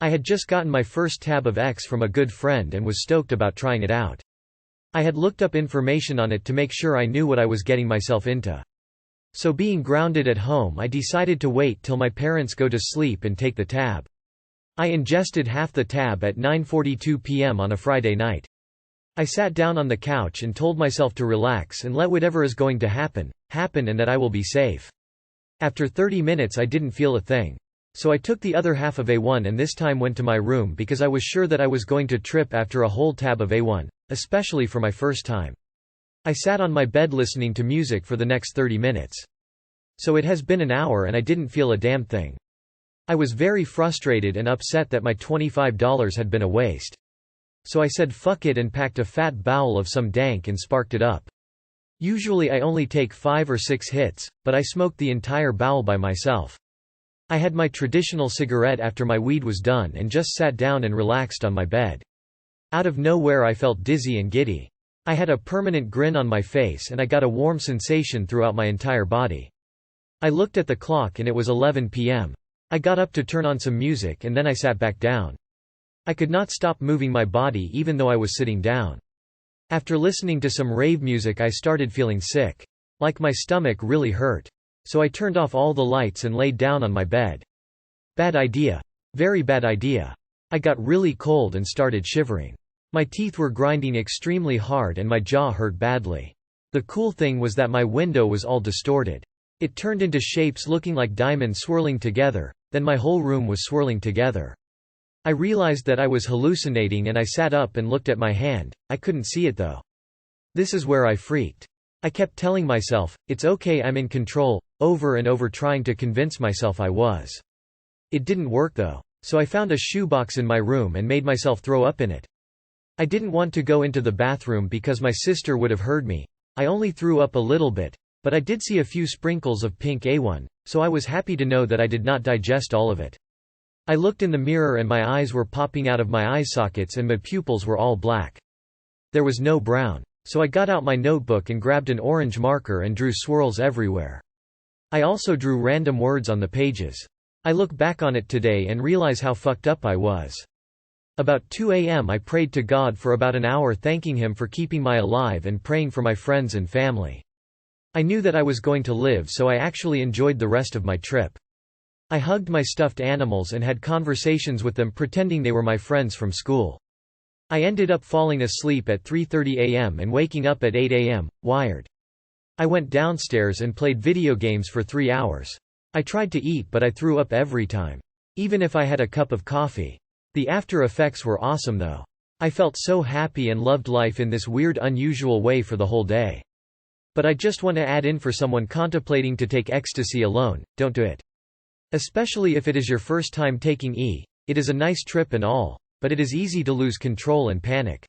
I had just gotten my first tab of X from a good friend and was stoked about trying it out. I had looked up information on it to make sure I knew what I was getting myself into. So being grounded at home, I decided to wait till my parents go to sleep and take the tab. I ingested half the tab at 9:42 p.m. on a Friday night. I sat down on the couch and told myself to relax and let whatever is going to happen, happen, and that I will be safe. After 30 minutes I didn't feel a thing. So I took the other half of A1 and this time went to my room because I was sure that I was going to trip after a whole tab of A1, especially for my first time. I sat on my bed listening to music for the next 30 minutes. So it has been an hour and I didn't feel a damn thing. I was very frustrated and upset that my $25 had been a waste. So I said fuck it and packed a fat bowl of some dank and sparked it up. Usually I only take 5 or 6 hits, but I smoked the entire bowl by myself. I had my traditional cigarette after my weed was done and just sat down and relaxed on my bed. Out of nowhere I felt dizzy and giddy. I had a permanent grin on my face and I got a warm sensation throughout my entire body. I looked at the clock and it was 11 p.m. I got up to turn on some music and then I sat back down. I could not stop moving my body even though I was sitting down. After listening to some rave music I started feeling sick. Like my stomach really hurt. So I turned off all the lights and laid down on my bed. Bad idea. Very bad idea. I got really cold and started shivering. My teeth were grinding extremely hard and my jaw hurt badly. The cool thing was that my window was all distorted. It turned into shapes looking like diamonds swirling together, then my whole room was swirling together. I realized that I was hallucinating and I sat up and looked at my hand. I couldn't see it though. This is where I freaked. I kept telling myself, it's okay, I'm in control, over and over trying to convince myself I was. It didn't work though. So I found a shoebox in my room and made myself throw up in it. I didn't want to go into the bathroom because my sister would have heard me. I only threw up a little bit, but I did see a few sprinkles of pink A1, so I was happy to know that I did not digest all of it. I looked in the mirror and my eyes were popping out of my eye sockets and my pupils were all black. There was no brown. So I got out my notebook and grabbed an orange marker and drew swirls everywhere. I also drew random words on the pages. I look back on it today and realize how fucked up I was. About 2 a.m. I prayed to God for about an hour, thanking Him for keeping me alive and praying for my friends and family. I knew that I was going to live, so I actually enjoyed the rest of my trip. I hugged my stuffed animals and had conversations with them pretending they were my friends from school. I ended up falling asleep at 3:30 a.m. and waking up at 8 a.m., wired. I went downstairs and played video games for 3 hours. I tried to eat but I threw up every time. Even if I had a cup of coffee. The after effects were awesome though. I felt so happy and loved life in this weird unusual way for the whole day. But I just want to add in for someone contemplating to take ecstasy alone, don't do it. Especially if it is your first time taking E. It is a nice trip and all, but it is easy to lose control and panic.